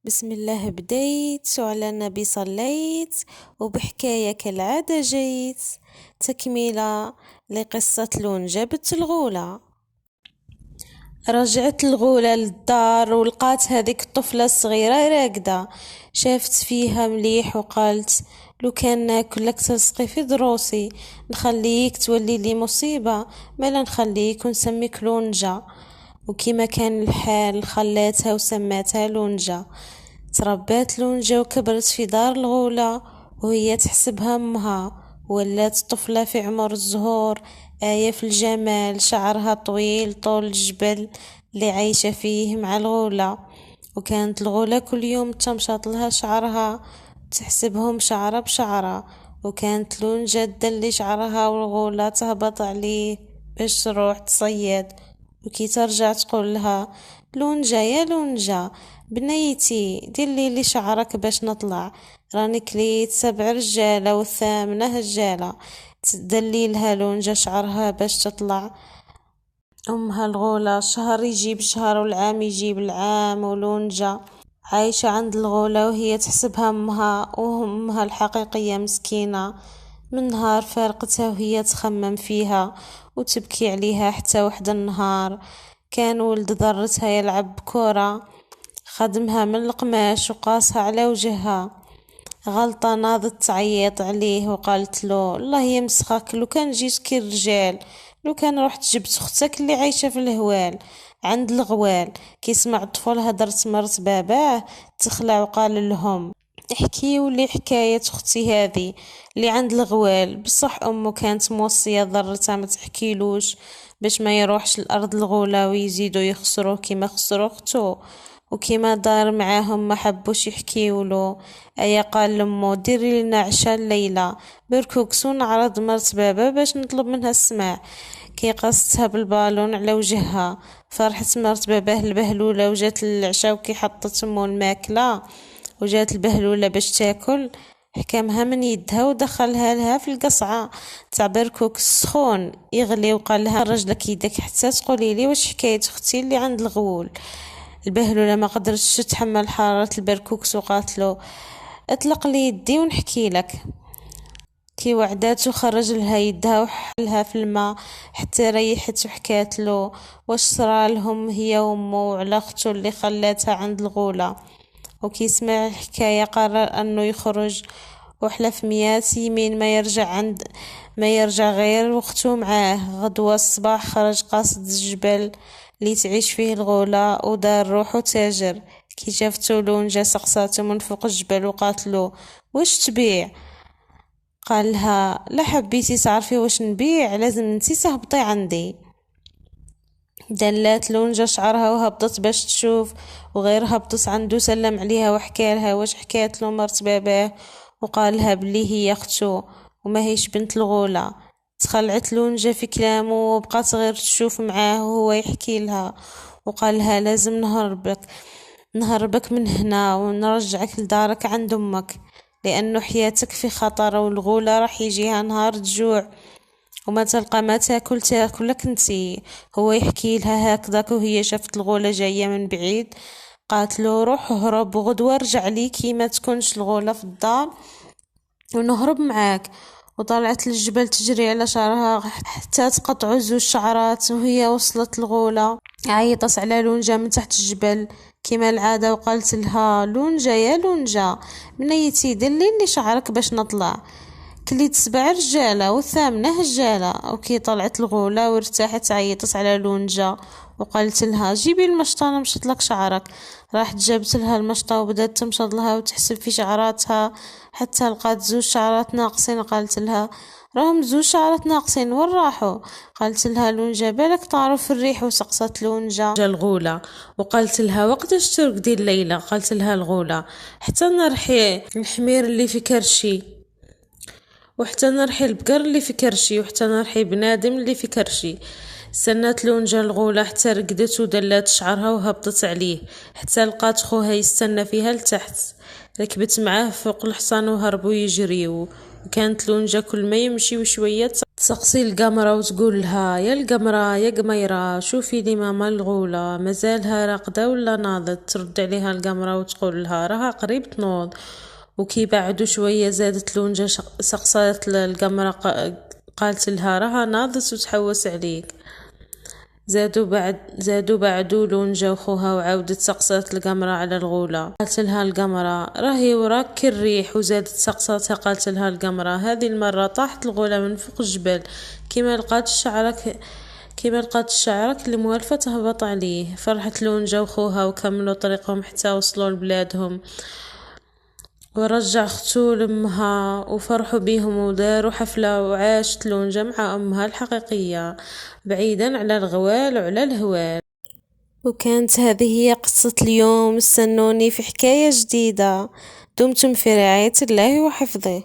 بسم الله بديت وعلى النبي صليت وبحكاية كالعادة جيت. تكملة لقصة لونجا بنت الغولة. رجعت الغولة للدار ولقات هذيك الطفلة الصغيرة راقدة، شافت فيها مليح وقالت لو كان ناكلك تلصقي في دروسي نخليك تولي لي مصيبة، مالا نخليك ونسميك لونجا. وكما كان الحال خلاتها وسماتها لونجا. تربات لونجا وكبرت في دار الغولة وهي تحسبها امها، ولات طفلة في عمر الزهور، آية في الجمال، شعرها طويل طول الجبل اللي عايشة فيه مع الغولة. وكانت الغولة كل يوم تمشط لها شعرها تحسبهم شعرة بشعرة، وكانت لونجا تدلي شعرها والغولة تهبط عليه باش تروح تصيد. وكي ترجع تقول لها لونجا يا لونجا بنيتي ديري لي شعرك باش نطلع، راني كليت 7 رجالة والثامنة هجالة. تدلي لها لونجا شعرها باش تطلع. امها الغولة شهر يجيب شهر والعام يجيب العام، ولونجا عايشة عند الغولة وهي تحسبها امها وامها الحقيقية مسكينة. من نهار فارقتها وهي تخمم فيها وتبكي عليها، حتى واحد النهار كان ولد ضرتها يلعب بكرة، خدمها من القماش وقاسها على وجهها. غلطة ناضت تعيط عليه وقالت له الله يمسخك، لو كان جيت كي الرجال، لو كان رحت جبت اختك اللي عايشة في الهوال عند الغوال. كي سمع الطفل هدرت مرت باباه تخلع وقال لهم احكيوا لي حكاية اختي هذه اللي عند الغوال. بصح امه كانت موصية ضرتها ما تحكيلوش باش ما يروحش الارض الغولة ويزيدوا يخسروه كيما خسروا اختو. وكيما دار معاهم ما حبوش يحكيولو. ايا قال لمو ديري لنا عشاء الليلة بركوكس ونعرض مرت بابا باش نطلب منها السماع. كي قصتها بالبالون على وجهها فرحت مرت باباه البهلولة وجات للعشاء. وكي حطت امو الماكلة وجات البهلولة باش تاكل حكمها من يدها ودخلها لها في القصعة تاع بركوك السخون يغلي، وقال لها خرج لك يدك حتى تقولي لي واش حكاية اختي اللي عند الغول. البهلولة ما قدرتش تتحمل حرارة البركوكس وقالت له اطلق لي يدي ونحكي لك. كي وعدات وخرج لها يدها وحلها في الماء حتى ريحت وحكات له واش صرا لهم هي وامه وعلى اختو اللي خلاتها عند الغولة. وكي سمع الحكاية قرر انه يخرج وحلف 100 يمين ما يرجع غير واختو معاه. غدوة الصباح خرج قاصد الجبل اللي تعيش فيه الغولة ودار روحو تاجر. كي شافتو لونجا سقساتو من فوق الجبل وقاتلو واش تبيع؟ قالها لا حبيتي تعرفي واش نبيع لازم انتي تهبطي عندي. دلات لونجا شعرها وهبطت باش تشوف، وغير هبطت عنده سلم عليها وحكالها واش حكات له مرت باباه، وقالها بلي هي اختو وما هيش بنت الغولة. تخلعت لونجا في كلامه وبقات غير تشوف معاه وهو يحكي لها، وقالها لازم نهربك من هنا ونرجعك لدارك عند امك، لانه حياتك في خطر والغولة راح يجيها نهار تجوع وما تلقى ما تاكلك انتي. هو يحكي لها هكذاك وهي شافت الغولة جاية من بعيد قالت له روح اهرب وغدوة ارجع لي كي ما تكونش الغولة في الدار ونهرب معاك. وطلعت للجبل تجري على شعرها حتى تقطعوا 2 شعرات. وهي وصلت الغولة عيطت على لونجا من تحت الجبل كما العادة وقالت لها لونجا يا لونجا بنيتي دلي لي شعرك باش نطلع، كليت 7 رجالة والثامنة هجالة. وكي طلعت الغولة وارتاحت عيطت على لونجا وقالت لها جيبي المشطة نمشط لك شعرك. راحت جابت لها المشطة وبدات تمشط لها وتحسب في شعراتها حتى لقات 2 شعرات ناقصين. قالت لها راهم 2 شعرات ناقصين وين راحوا؟ قالت لها لونجا بالك طاروا في الريح. وسقست لونجا الغولة وقالت لها وقتاش ترقدي الليلة؟ قالت لها الغولة حتى نرحي الحمير اللي في كرشي، وحتى نرحي البقر اللي في كرشي، وحتى نرحي بنادم اللي في كرشي. سنات لونجا الغولة حتى رقدت ودلات شعرها وهبطت عليه حتى لقات خوها يستنى فيها لتحت. ركبت معاه فوق الحصان وهربوا يجريو. وكانت لونجا كل ما يمشي وشوية تسقسي القمرة وتقول لها يا القمرة يا قميرة شوفي لي ماما الغولة مازالها راقدة ولا ناضت. ترد عليها القمرة وتقول لها راها قريب تنوض. وكي بعدو شوية زادت لونجة سقسات القمرة قالت لها راها ناضت وتحوس عليك. زادوا بعدو لونجة وخوها وعاودت سقسات القمرة على الغولة. قالت لها القمرة راهي وراك الريح. وزادت سقساتها قالت لها القمرة هذه المرة طاحت الغولة من فوق الجبل كيما لقات شعرك اللي موالفة تهبط عليه. فرحت لونجة وخوها وكملوا طريقهم حتى وصلوا لبلادهم. ورجع ختو لأمها وفرحوا بيهم وداروا حفلة وعاشت لونجة مع أمها الحقيقية بعيدا على الغوال وعلى الهوال. وكانت هذه هي قصة اليوم. استنوني في حكاية جديدة. دمتم في رعاية الله وحفظه.